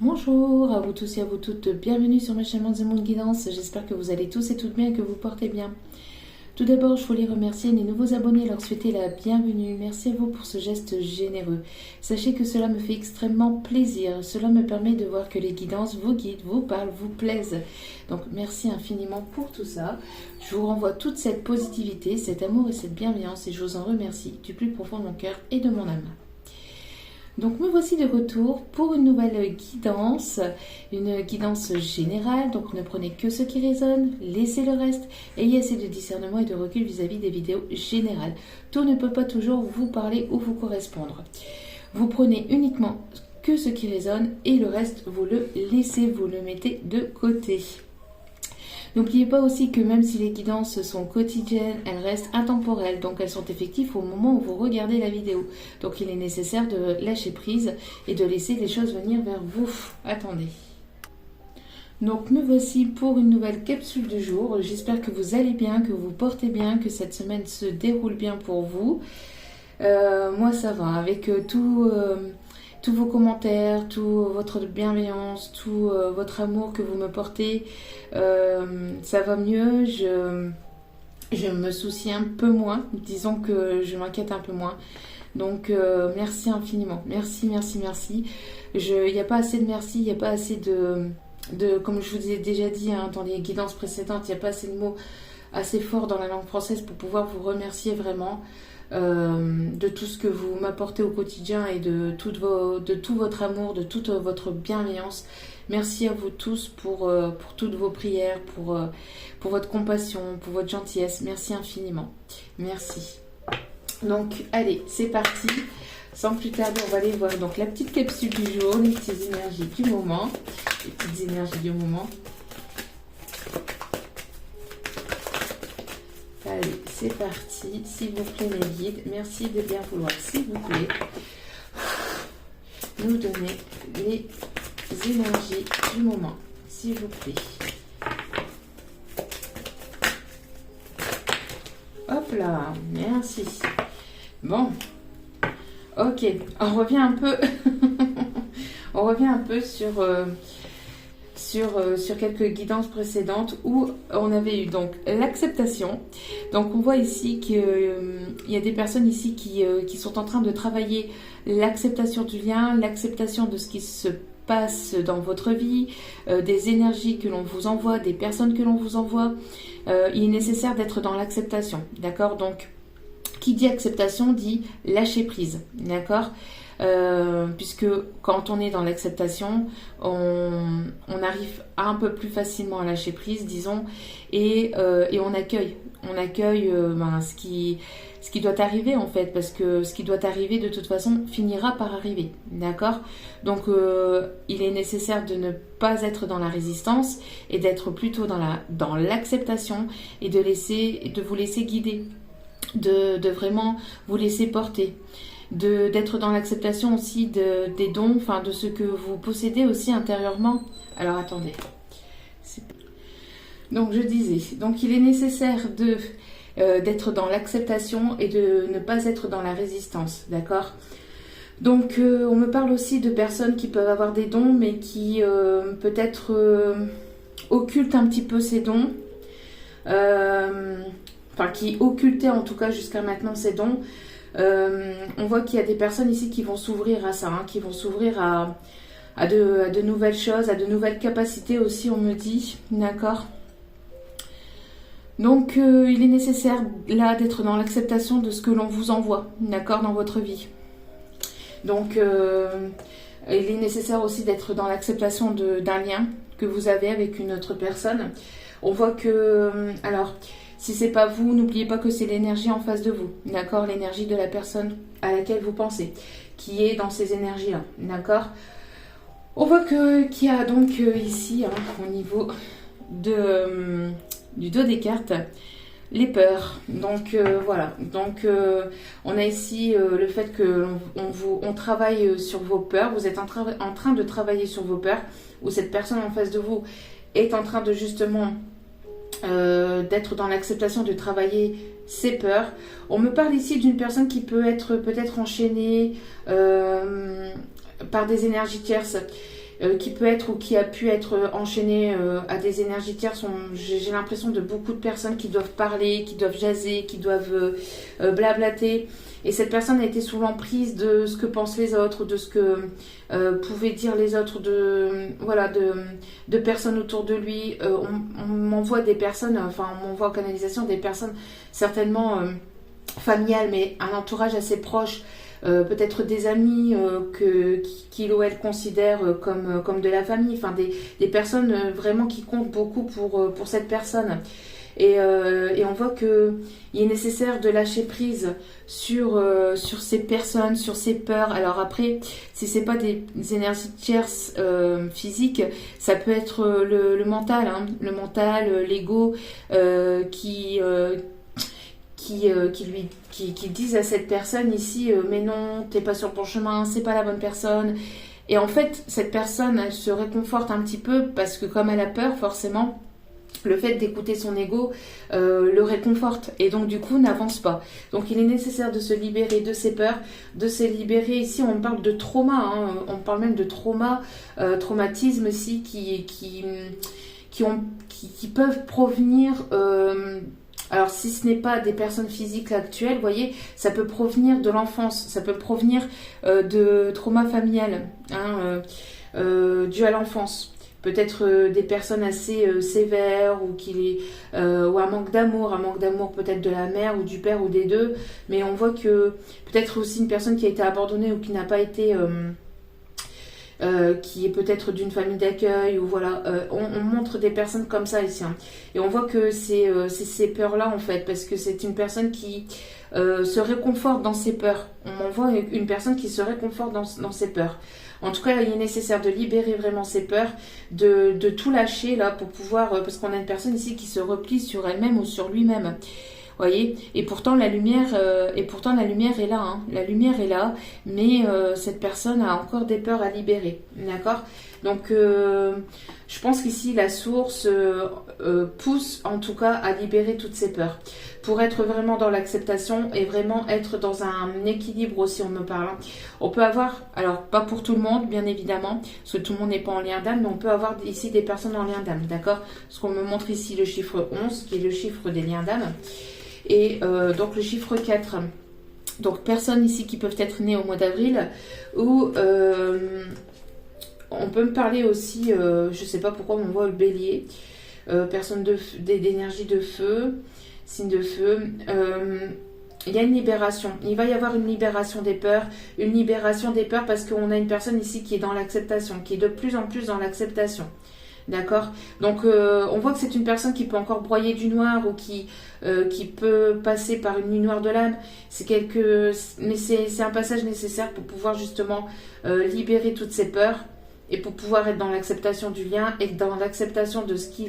Bonjour à vous tous et à vous toutes, bienvenue sur ma chaîne The Moon Guidance, j'espère que vous allez tous et toutes bien et que vous portez bien. Tout d'abord, je voulais remercier les nouveaux abonnés et leur souhaiter la bienvenue. Merci à vous pour ce geste généreux. Sachez que cela me fait extrêmement plaisir. Cela me permet de voir que les guidances vous guident, vous parlent, vous plaisent. Donc merci infiniment pour tout ça. Je vous renvoie toute cette positivité, cet amour et cette bienveillance et je vous en remercie du plus profond de mon cœur et de mon âme. Donc me voici de retour pour une nouvelle guidance, une guidance générale, donc ne prenez que ce qui résonne, laissez le reste, ayez assez de discernement et de recul vis-à-vis des vidéos générales. Tout ne peut pas toujours vous parler ou vous correspondre. Vous prenez uniquement que ce qui résonne et le reste vous le laissez, vous le mettez de côté. N'oubliez pas aussi que même si les guidances sont quotidiennes, elles restent intemporelles, donc elles sont effectives au moment où vous regardez la vidéo. Donc il est nécessaire de lâcher prise et de laisser les choses venir vers vous. Attendez. Donc me voici pour une nouvelle capsule du jour. J'espère que vous allez bien, que vous portez bien, que cette semaine se déroule bien pour vous. Moi ça va, avec tous vos commentaires, toute votre bienveillance, tout votre amour que vous me portez, ça va mieux, je me soucie un peu moins, disons que je m'inquiète un peu moins. Donc merci infiniment, merci. Il n'y a pas assez de merci, il n'y a pas assez comme je vous ai déjà dit dans les guidances précédentes, il n'y a pas assez de mots assez forts dans la langue française pour pouvoir vous remercier vraiment. De tout ce que vous m'apportez au quotidien et de tout votre amour, de toute votre bienveillance. Merci à vous tous pour toutes vos prières, pour votre compassion, pour votre gentillesse. Merci infiniment. Merci. Donc, allez, c'est parti. Sans plus tarder, on va aller voir donc la petite capsule du jour, les petites énergies du moment. Les petites énergies du moment. Allez, c'est parti. S'il vous plaît, mes guides, merci de bien vouloir, s'il vous plaît, nous donner les énergies du moment, s'il vous plaît. Hop là, merci. Bon, ok, on revient un peu, on revient un peu sur quelques guidances précédentes où on avait eu donc l'acceptation. Donc on voit ici qu'il y a des personnes ici qui sont en train de travailler l'acceptation du lien, l'acceptation de ce qui se passe dans votre vie, des énergies que l'on vous envoie, des personnes que l'on vous envoie. Il est nécessaire d'être dans l'acceptation, d'accord? Donc qui dit acceptation dit lâcher prise, d'accord? Puisque quand on est dans l'acceptation, on arrive un peu plus facilement à lâcher prise, disons, et on accueille ce qui doit arriver en fait, parce que ce qui doit arriver de toute façon finira par arriver, d'accord? Donc il est nécessaire de ne pas être dans la résistance et d'être plutôt dans l'acceptation et de vous laisser guider, de vraiment vous laisser porter. D'être dans l'acceptation aussi des dons, enfin de ce que vous possédez aussi intérieurement. Alors attendez. Donc je disais, donc il est nécessaire d'être dans l'acceptation et de ne pas être dans la résistance, d'accord? Donc on me parle aussi de personnes qui peuvent avoir des dons mais qui peut-être occultent un petit peu ces dons, enfin qui occultaient en tout cas jusqu'à maintenant ces dons. On voit qu'il y a des personnes ici qui vont s'ouvrir à ça, qui vont s'ouvrir à de nouvelles choses, à de nouvelles capacités aussi, on me dit, d'accord? Donc il est nécessaire là d'être dans l'acceptation de ce que l'on vous envoie, d'accord, dans votre vie. Donc il est nécessaire aussi d'être dans l'acceptation d'un lien que vous avez avec une autre personne. On voit que, alors, si c'est pas vous, n'oubliez pas que c'est l'énergie en face de vous, d'accord? L'énergie de la personne à laquelle vous pensez, qui est dans ces énergies-là, d'accord? On voit qu'il y a donc ici, au niveau du dos des cartes, les peurs. Donc voilà, donc on a ici le fait que on travaille sur vos peurs, vous êtes en train de travailler sur vos peurs, ou cette personne en face de vous est en train de justement d'être dans l'acceptation de travailler ses peurs. On me parle ici d'une personne qui peut être peut-être enchaînée par des énergies tierces, qui peut être ou qui a pu être enchaîné à des énergies tierces. J'ai l'impression de beaucoup de personnes qui doivent parler, qui doivent jaser, qui doivent blablater. Et cette personne a été sous l'emprise de ce que pensent les autres, de ce que pouvaient dire les autres, de personnes autour de lui. On m'envoie des personnes, enfin on m'envoie en canalisation des personnes certainement familiales, mais un entourage assez proche. Peut-être des amis qu'il ou elle considère comme de la famille, enfin des personnes vraiment qui comptent beaucoup pour cette personne. Et on voit qu'il est nécessaire de lâcher prise sur ces personnes, sur ces peurs. Alors après, si c'est pas des énergies tierces physiques, ça peut être le mental, hein, le mental, l'ego qui disent à cette personne ici mais non, t'es pas sur le bon chemin, c'est pas la bonne personne. Et en fait, cette personne, elle se réconforte un petit peu parce que comme elle a peur, forcément, le fait d'écouter son ego le réconforte et donc du coup n'avance pas. Donc il est nécessaire de se libérer de ses peurs, de se libérer. Ici on parle de trauma, hein, on parle même de trauma, traumatisme ici qui peuvent provenir... alors si ce n'est pas des personnes physiques actuelles, vous voyez, ça peut provenir de l'enfance, ça peut provenir de trauma familial, hein, dû à l'enfance. Peut-être des personnes assez sévères ou un manque d'amour peut-être de la mère ou du père ou des deux. Mais on voit que peut-être aussi une personne qui a été abandonnée ou qui n'a pas été... qui est peut-être d'une famille d'accueil ou voilà, on montre des personnes comme ça ici, hein. Et on voit que c'est ces peurs-là en fait, parce que c'est une personne qui se réconforte dans ses peurs. On m'envoie une personne qui se réconforte dans ses peurs. En tout cas, il est nécessaire de libérer vraiment ses peurs, de tout lâcher là pour pouvoir, parce qu'on a une personne ici qui se replie sur elle-même ou sur lui-même. Voyez, et pourtant la lumière est là, hein. La lumière est là, mais cette personne a encore des peurs à libérer, d'accord. Donc je pense qu'ici la source pousse en tout cas à libérer toutes ces peurs pour être vraiment dans l'acceptation et vraiment être dans un équilibre aussi. On me parle, hein. On peut avoir, alors pas pour tout le monde bien évidemment, parce que tout le monde n'est pas en lien d'âme, mais on peut avoir ici des personnes en lien d'âme, d'accord. Parce qu'on me montre ici le chiffre 11 qui est le chiffre des liens d'âme. Et donc le chiffre 4, donc personnes ici qui peuvent être nées au mois d'avril, ou on peut me parler aussi, je sais pas pourquoi on voit le bélier, personne d'énergie de feu, signe de feu, il y a une libération, il va y avoir une libération des peurs, parce qu'on a une personne ici qui est dans l'acceptation, qui est de plus en plus dans l'acceptation. D'accord. Donc on voit que c'est une personne qui peut encore broyer du noir ou qui peut passer par une nuit noire de l'âme. Mais c'est un passage nécessaire pour pouvoir justement libérer toutes ces peurs et pour pouvoir être dans l'acceptation du lien et dans l'acceptation de ce qui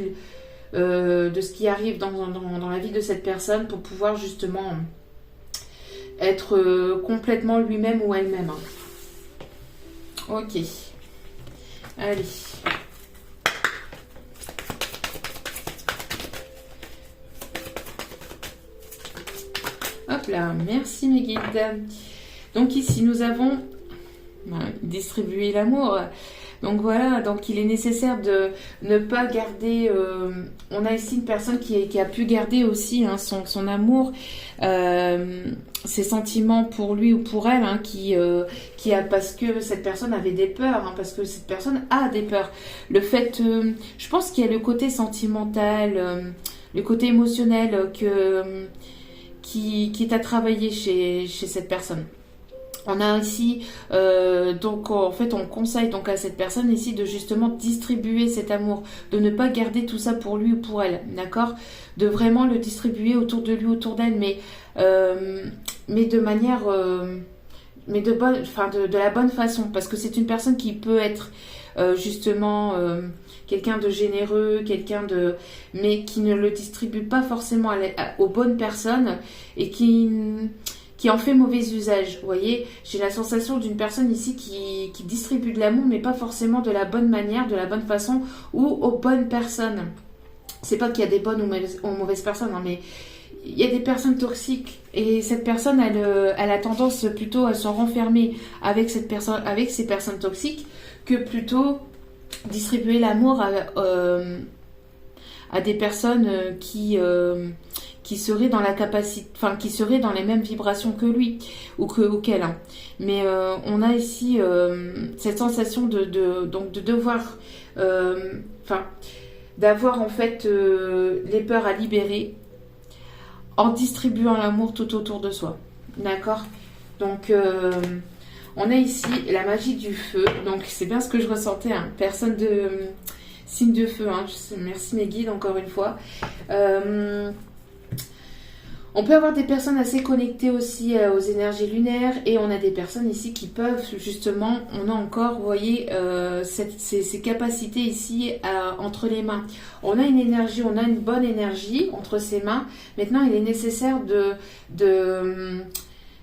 arrive dans la vie de cette personne pour pouvoir justement être complètement lui-même ou elle-même. Ok. Allez. Hop là, merci mes guides. Donc ici nous avons distribué l'amour. Donc voilà, donc il est nécessaire de ne pas garder... on a ici une personne qui a pu garder aussi, hein, son amour, ses sentiments pour lui ou pour elle, hein, parce que cette personne avait des peurs, hein, parce que cette personne a des peurs. Le fait, je pense qu'il y a le côté sentimental, le côté émotionnel qui est à travailler chez cette personne. On a ici, donc en fait on conseille donc à cette personne ici de justement distribuer cet amour, de ne pas garder tout ça pour lui ou pour elle, d'accord, de vraiment le distribuer autour de lui, autour d'elle, mais de manière, mais de la bonne façon, parce que c'est une personne qui peut être justement quelqu'un de généreux, mais qui ne le distribue pas forcément aux bonnes personnes et qui en fait mauvais usage. Vous voyez, j'ai la sensation d'une personne ici qui distribue de l'amour, mais pas forcément de la bonne manière, de la bonne façon ou aux bonnes personnes. C'est pas qu'il y a des bonnes ou mauvaises personnes, hein, mais il y a des personnes toxiques et cette personne, elle a tendance plutôt à se renfermer avec ces personnes toxiques que plutôt distribuer l'amour à des personnes qui seraient dans la capacité, enfin qui seraient dans les mêmes vibrations que lui ou qu'elle. Hein. Mais on a ici cette sensation donc de devoir, d'avoir en fait les peurs à libérer en distribuant l'amour tout autour de soi. D'accord? Donc on a ici la magie du feu. Donc c'est bien ce que je ressentais. Hein. Personne de signe de feu. Hein. Merci mes guides encore une fois. On peut avoir des personnes assez connectées aussi aux énergies lunaires et on a des personnes ici qui peuvent justement, on a encore, vous voyez, ces capacités ici entre les mains. On a une énergie, on a une bonne énergie entre ses mains. Maintenant, il est nécessaire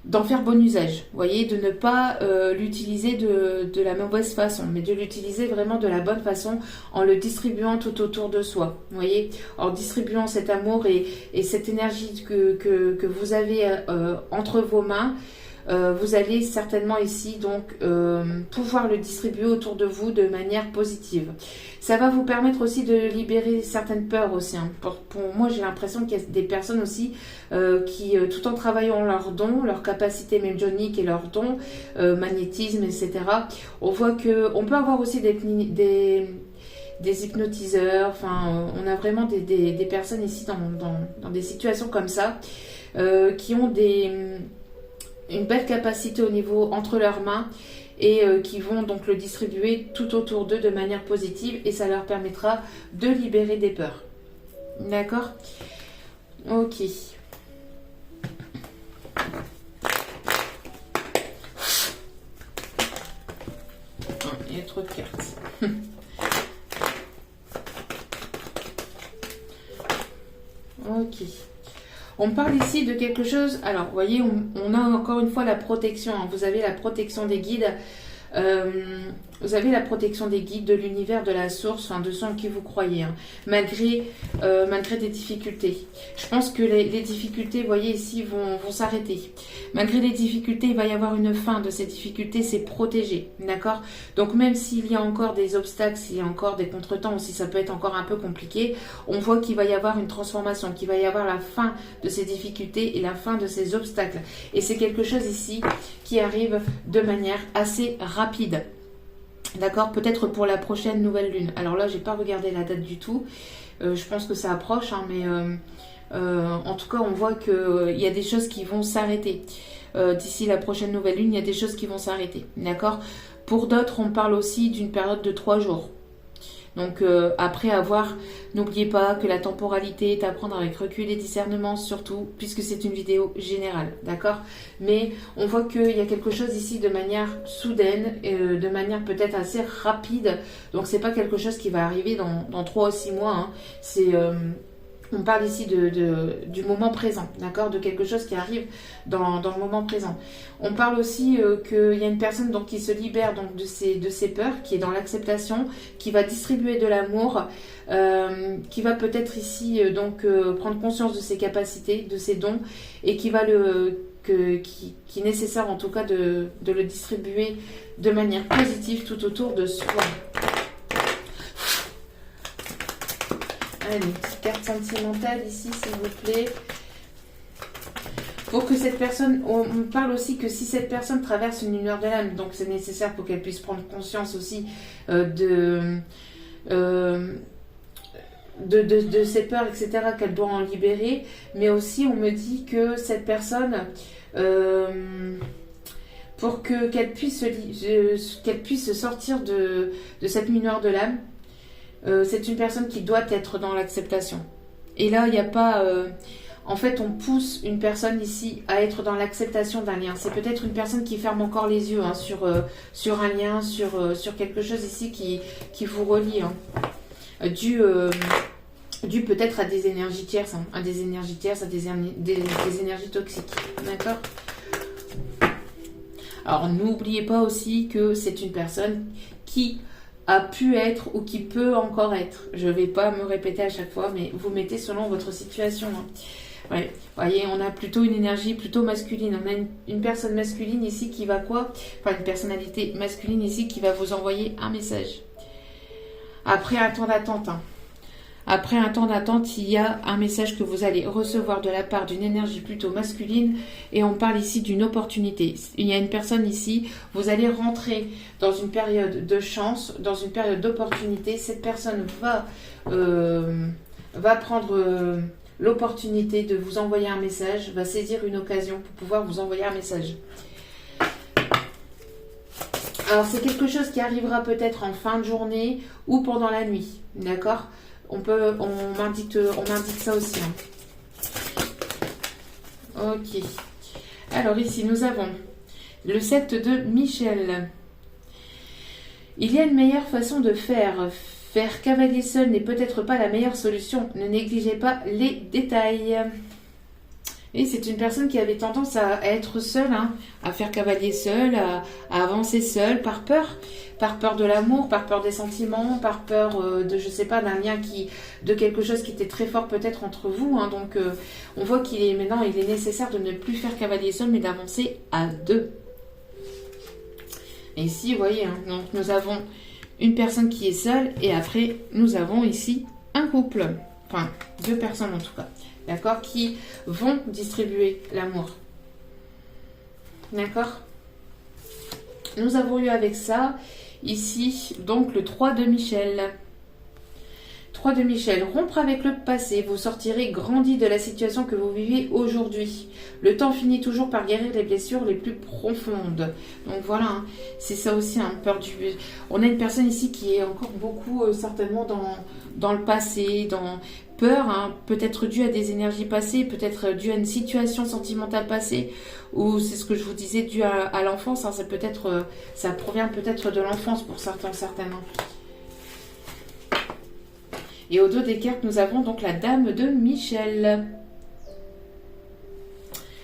d'en faire bon usage, vous voyez, de ne pas l'utiliser de la mauvaise façon, mais de l'utiliser vraiment de la bonne façon en le distribuant tout autour de soi, vous voyez, en distribuant cet amour et cette énergie que vous avez entre vos mains. Vous allez certainement ici donc pouvoir le distribuer autour de vous de manière positive. Ça va vous permettre aussi de libérer certaines peurs aussi. Hein. Pour moi, j'ai l'impression qu'il y a des personnes aussi qui, tout en travaillant leurs dons, leurs capacités médiumniques et leurs dons, magnétisme, etc., on voit qu'on peut avoir aussi des hypnotiseurs, enfin, on a vraiment des personnes ici dans des situations comme ça qui ont une belle capacité au niveau entre leurs mains et qui vont donc le distribuer tout autour d'eux de manière positive et ça leur permettra de libérer des peurs. D'accord? Ok. Oh, il y a trop de cartes. Ok. On parle ici de quelque chose, alors vous voyez, on a encore une fois la protection, hein. Vous avez la protection des guides, vous avez la protection des guides, de l'univers, de la source, enfin, de ceux en qui vous croyez, hein, malgré des difficultés. Je pense que les difficultés, vous voyez ici, vont s'arrêter. Malgré les difficultés, il va y avoir une fin de ces difficultés, c'est protégé, d'accord? Donc même s'il y a encore des obstacles, s'il y a encore des contretemps, ou si ça peut être encore un peu compliqué, on voit qu'il va y avoir une transformation, qu'il va y avoir la fin de ces difficultés et la fin de ces obstacles. Et c'est quelque chose ici qui arrive de manière assez rapide. D'accord, peut-être pour la prochaine nouvelle lune. Alors là, j'ai pas regardé la date du tout. Je pense que ça approche, hein, mais en tout cas, on voit qu'il y a des choses qui vont s'arrêter. D'ici la prochaine nouvelle lune, il y a des choses qui vont s'arrêter. D'accord. Pour d'autres, on parle aussi d'une période de 3 jours. Donc après avoir, n'oubliez pas que la temporalité est à prendre avec recul et discernement surtout, puisque c'est une vidéo générale, d'accord? Mais on voit qu'il y a quelque chose ici de manière soudaine, de manière peut-être assez rapide. Donc c'est pas quelque chose qui va arriver dans 3 ou 6 mois, hein. On parle ici du moment présent, d'accord, de quelque chose qui arrive dans le moment présent. On parle aussi qu'il y a une personne donc, qui se libère donc, de ses peurs, qui est dans l'acceptation, qui va distribuer de l'amour, qui va peut-être ici prendre conscience de ses capacités, de ses dons, et qui va qui est nécessaire en tout cas de le distribuer de manière positive tout autour de soi. Allez, une petite carte sentimentale ici, s'il vous plaît. Pour que cette personne, on parle aussi que si cette personne traverse une lumière de l'âme, donc c'est nécessaire pour qu'elle puisse prendre conscience aussi de ses peurs, etc., qu'elle doit en libérer. Mais aussi, on me dit que cette personne, pour qu'elle puisse sortir de cette lumière de l'âme, c'est une personne qui doit être dans l'acceptation. Et là, il n'y a pas... en fait, on pousse une personne ici à être dans l'acceptation d'un lien. C'est peut-être une personne qui ferme encore les yeux hein, sur un lien, sur quelque chose ici qui vous relie. Hein. Dû peut-être à des énergies tierces, hein, à des énergies énergies toxiques. D'accord ? Alors, n'oubliez pas aussi que c'est une personne qui a pu être ou qui peut encore être. Je ne vais pas me répéter à chaque fois, mais vous mettez selon votre situation. Hein. Ouais. Voyez, on a plutôt une énergie plutôt masculine. On a une personne masculine ici qui va quoi ? Enfin, une personnalité masculine ici qui va vous envoyer un message. Après un temps d'attente, hein. Après un temps d'attente, il y a un message que vous allez recevoir de la part d'une énergie plutôt masculine et on parle ici d'une opportunité. Il y a une personne ici, vous allez rentrer dans une période de chance, dans une période d'opportunité. Cette personne va prendre l'opportunité de vous envoyer un message, va saisir une occasion pour pouvoir vous envoyer un message. Alors c'est quelque chose qui arrivera peut-être en fin de journée ou pendant la nuit, d'accord ? On m'indique ça aussi. Hein. Ok. Alors ici, nous avons le 7 de Michel. Il y a une meilleure façon de faire. Faire cavalier seul n'est peut-être pas la meilleure solution. Ne négligez pas les détails. Et c'est une personne qui avait tendance à être seule, hein, à faire cavalier seul, à avancer seul, par peur de l'amour, par peur des sentiments, par peur de, je sais pas, de quelque chose qui était très fort peut-être entre vous. Hein, donc on voit maintenant il est nécessaire de ne plus faire cavalier seul, mais d'avancer à deux. Et ici, vous voyez, hein, donc nous avons une personne qui est seule et après nous avons ici un couple, enfin 2 personnes en tout cas. D'accord, qui vont distribuer l'amour. D'accord. Nous avons eu avec ça, ici, donc le 3 de Michel. 3 de Michel, rompre avec le passé. Vous sortirez grandi de la situation que vous vivez aujourd'hui. Le temps finit toujours par guérir les blessures les plus profondes. Donc voilà, hein, c'est ça aussi, hein, peur du... On a une personne ici qui est encore beaucoup, certainement, dans le passé, dans... Peur, hein, peut-être due à des énergies passées, peut-être due à une situation sentimentale passée, ou c'est ce que je vous disais, dû à l'enfance, hein, ça provient peut-être de l'enfance pour certains, certainement. Et au dos des cartes, nous avons donc la Dame de Michel.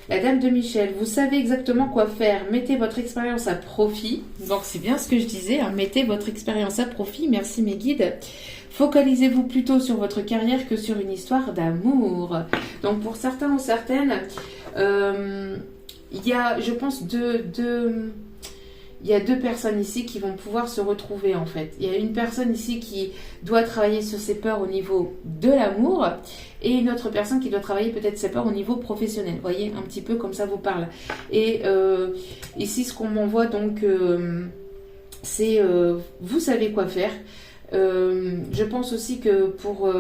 La Dame de Michel, vous savez exactement quoi faire. Mettez votre expérience à profit. Donc c'est bien ce que je disais, hein, mettez votre expérience à profit. Merci mes guides. Focalisez-vous plutôt sur votre carrière que sur une histoire d'amour. Donc pour certains ou certaines, il y a, je pense, il y a 2 personnes ici qui vont pouvoir se retrouver en fait. Il y a une personne ici qui doit travailler sur ses peurs au niveau de l'amour et une autre personne qui doit travailler peut-être ses peurs au niveau professionnel. Vous voyez, un petit peu comme ça vous parle. Et ici, ce qu'on m'envoie donc, c'est vous savez quoi faire. Je pense aussi que pour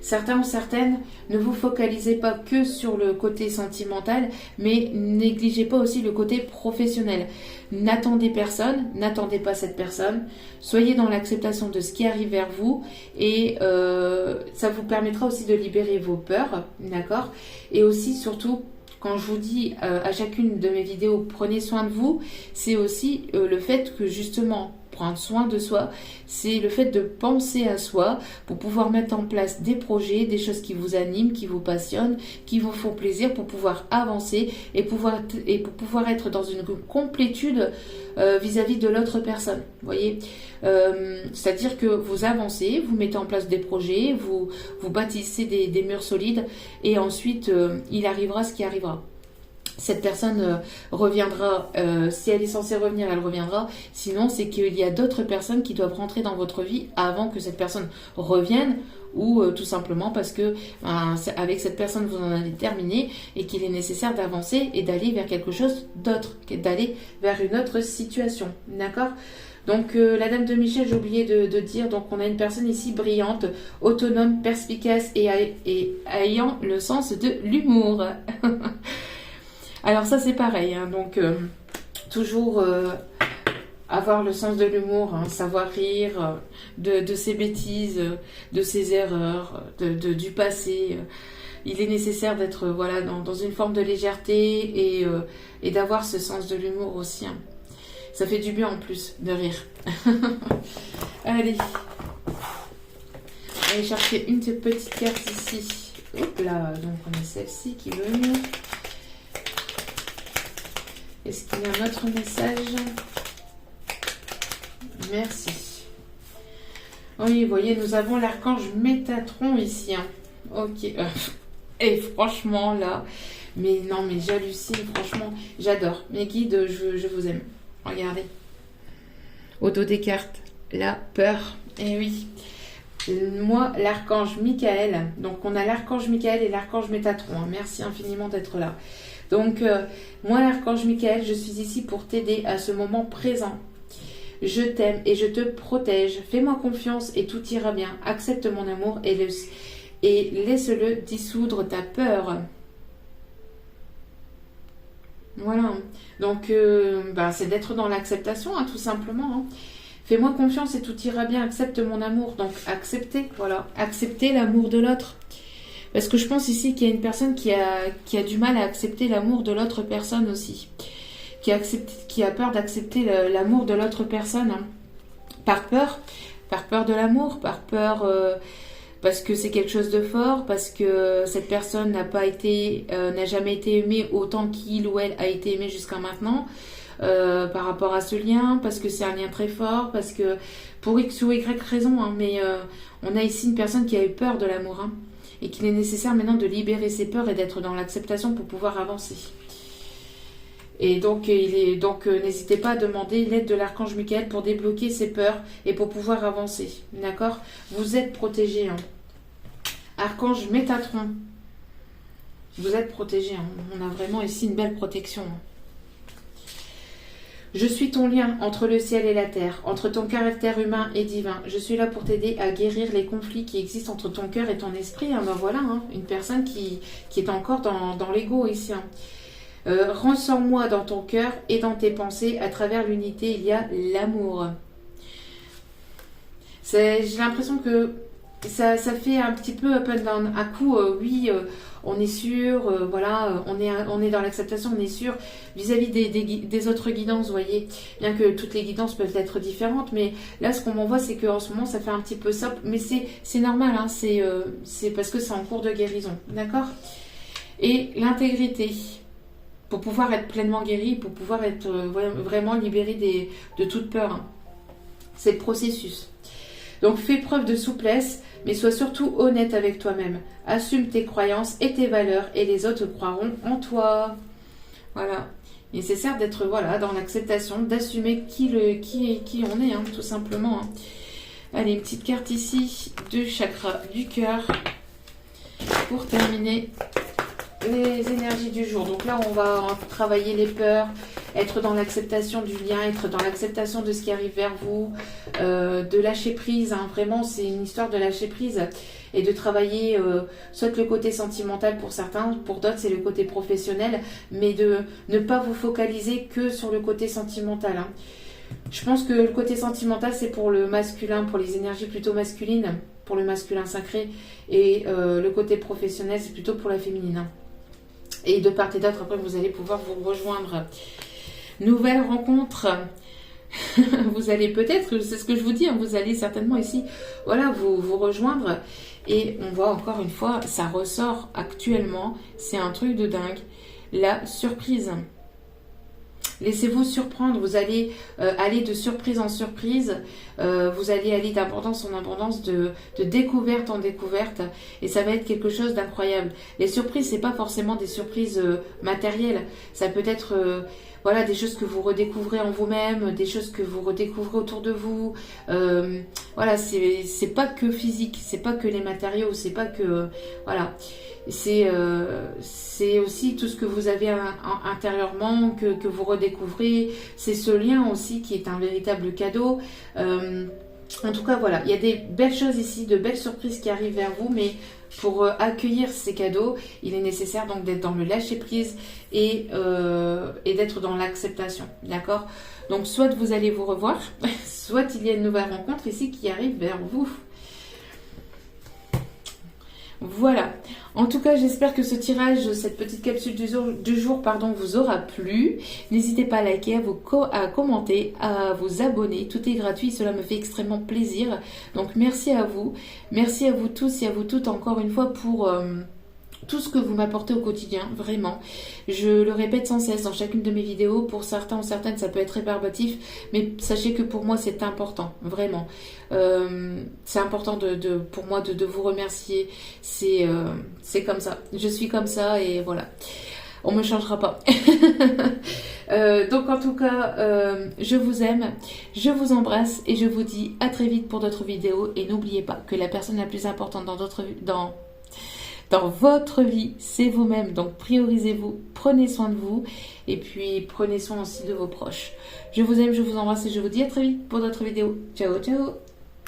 certains ou certaines, ne vous focalisez pas que sur le côté sentimental, mais négligez pas aussi le côté professionnel. N'attendez personne, n'attendez pas cette personne. Soyez dans l'acceptation de ce qui arrive vers vous et ça vous permettra aussi de libérer vos peurs, d'accord ? Et aussi, surtout, quand je vous dis à chacune de mes vidéos, prenez soin de vous, c'est aussi le fait que justement, prendre soin de soi, c'est le fait de penser à soi pour pouvoir mettre en place des projets, des choses qui vous animent, qui vous passionnent, qui vous font plaisir pour pouvoir avancer et pour pouvoir être dans une complétude vis-à-vis de l'autre personne. Vous voyez, c'est-à-dire que vous avancez, vous mettez en place des projets, vous bâtissez des murs solides et ensuite il arrivera ce qui arrivera. Cette personne reviendra, si elle est censée revenir, elle reviendra. Sinon, c'est qu'il y a d'autres personnes qui doivent rentrer dans votre vie avant que cette personne revienne ou tout simplement parce que avec cette personne, vous en avez terminé et qu'il est nécessaire d'avancer et d'aller vers quelque chose d'autre, d'aller vers une autre situation. D'accord ? Donc la Dame de Michel, j'ai oublié de dire, donc on a une personne ici brillante, autonome, perspicace et ayant le sens de l'humour. Alors ça c'est pareil, hein, donc toujours avoir le sens de l'humour, hein, savoir rire de ses bêtises, de ses erreurs, du passé. Il est nécessaire d'être voilà, dans une forme de légèreté et d'avoir ce sens de l'humour aussi. Hein. Ça fait du bien en plus de rire. Allez chercher une petite carte ici. Hop là, donc on a celle-ci qui veut venir. Est-ce qu'il y a un autre message? Merci. Oui, vous voyez, nous avons l'archange Métatron ici. Hein. Ok. Et franchement, là, mais non, mais j'hallucine, franchement, j'adore. Mes guides, je vous aime. Regardez. Au dos des cartes, la peur. Et oui. Moi, l'archange Michael, donc on a l'archange Michael et l'archange Métatron, hein. Merci infiniment d'être là. Donc, moi, l'archange Michael, je suis ici pour t'aider à ce moment présent. Je t'aime et je te protège. Fais-moi confiance et tout ira bien. Accepte mon amour et laisse-le dissoudre ta peur. Voilà. Donc, c'est d'être dans l'acceptation, hein, tout simplement. Hein. Fais-moi confiance et tout ira bien. Accepte mon amour. Donc, accepter, voilà. Accepter l'amour de l'autre. Parce que je pense ici qu'il y a une personne qui a du mal à accepter l'amour de l'autre personne aussi. Qui a peur d'accepter l'amour de l'autre personne. Hein. Par peur de l'amour, par peur parce que c'est quelque chose de fort, parce que cette personne n'a jamais été aimée autant qu'il ou elle a été aimé jusqu'à maintenant. Par rapport à ce lien, parce que c'est un lien très fort, parce que pour X ou Y raison, hein, mais on a ici une personne qui a eu peur de l'amour, hein, et qu'il est nécessaire maintenant de libérer ses peurs et d'être dans l'acceptation pour pouvoir avancer. Et donc, n'hésitez pas à demander l'aide de l'archange Michael pour débloquer ses peurs et pour pouvoir avancer. D'accord? Vous êtes protégé. Hein. Archange Métatron. Vous êtes protégé. Hein. On a vraiment ici une belle protection. Hein. Je suis ton lien entre le ciel et la terre, entre ton caractère humain et divin. Je suis là pour t'aider à guérir les conflits qui existent entre ton cœur et ton esprit. Hein. Ben voilà, hein. Une personne qui est encore dans l'ego ici. Hein. Ressens-moi dans ton cœur et dans tes pensées. À travers l'unité, il y a l'amour. J'ai l'impression que ça fait un petit peu up and down. À coup, oui, on est sûr, voilà, on est dans l'acceptation, on est sûr vis-à-vis des autres guidances, vous voyez. Bien que toutes les guidances peuvent être différentes, mais là, ce qu'on m'envoie, c'est qu'en ce moment, ça fait un petit peu simple. Mais c'est normal, hein, c'est parce que c'est en cours de guérison, d'accord? Et l'intégrité. Pour pouvoir être pleinement guéri, pour pouvoir être vraiment libéré de toute peur. Hein. C'est le processus. Donc fais preuve de souplesse, mais sois surtout honnête avec toi-même. Assume tes croyances et tes valeurs, et les autres croiront en toi. Voilà. Il est nécessaire d'être dans l'acceptation, d'assumer qui on est, hein, tout simplement. Hein. Allez, une petite carte ici du chakra du cœur pour terminer les énergies du jour. Donc là, on va travailler les peurs, être dans l'acceptation du lien, être dans l'acceptation de ce qui arrive vers vous, de lâcher prise. Hein. Vraiment, c'est une histoire de lâcher prise et de travailler soit le côté sentimental pour certains, pour d'autres, c'est le côté professionnel, mais de ne pas vous focaliser que sur le côté sentimental. Hein. Je pense que le côté sentimental, c'est pour le masculin, pour les énergies plutôt masculines, pour le masculin sacré, et le côté professionnel, c'est plutôt pour la féminine. Hein. Et de part et d'autre, après, vous allez pouvoir vous rejoindre. Nouvelle rencontre. Vous allez peut-être, c'est ce que je vous dis, hein, vous allez certainement ici, voilà, vous rejoindre. Et on voit encore une fois, ça ressort actuellement, c'est un truc de dingue. La surprise. Laissez-vous surprendre, vous allez aller de surprise en surprise, vous allez aller d'abondance en abondance, de découverte en découverte, et ça va être quelque chose d'incroyable. Les surprises, c'est pas forcément des surprises matérielles, ça peut être voilà, des choses que vous redécouvrez en vous-même, des choses que vous redécouvrez autour de vous. Voilà, c'est pas que physique, c'est pas que les matériaux, c'est pas que voilà. C'est aussi tout ce que vous avez intérieurement que vous redécouvrez. C'est ce lien aussi qui est un véritable cadeau. En tout cas, voilà, il y a des belles choses ici, de belles surprises qui arrivent vers vous, mais pour accueillir ces cadeaux, il est nécessaire donc d'être dans le lâcher-prise et d'être dans l'acceptation, d'accord? Donc, soit vous allez vous revoir, soit il y a une nouvelle rencontre ici qui arrive vers vous. Voilà. En tout cas, j'espère que ce tirage, cette petite capsule du jour, vous aura plu. N'hésitez pas à liker, à commenter, à vous abonner. Tout est gratuit, cela me fait extrêmement plaisir. Donc, merci à vous. Merci à vous tous et à vous toutes encore une fois pour tout ce que vous m'apportez au quotidien, vraiment. Je le répète sans cesse dans chacune de mes vidéos. Pour certains ou certaines, ça peut être rébarbatif, mais sachez que pour moi, c'est important, vraiment. C'est important pour moi de vous remercier. C'est comme ça. Je suis comme ça et voilà. on me changera pas. Donc en tout cas, je vous aime, je vous embrasse et je vous dis à très vite pour d'autres vidéos. Et n'oubliez pas que la personne la plus importante dans votre vie, c'est vous-même. Donc priorisez-vous, prenez soin de vous et puis prenez soin aussi de vos proches. Je vous aime, je vous embrasse et je vous dis à très vite pour d'autres vidéos. Ciao, ciao!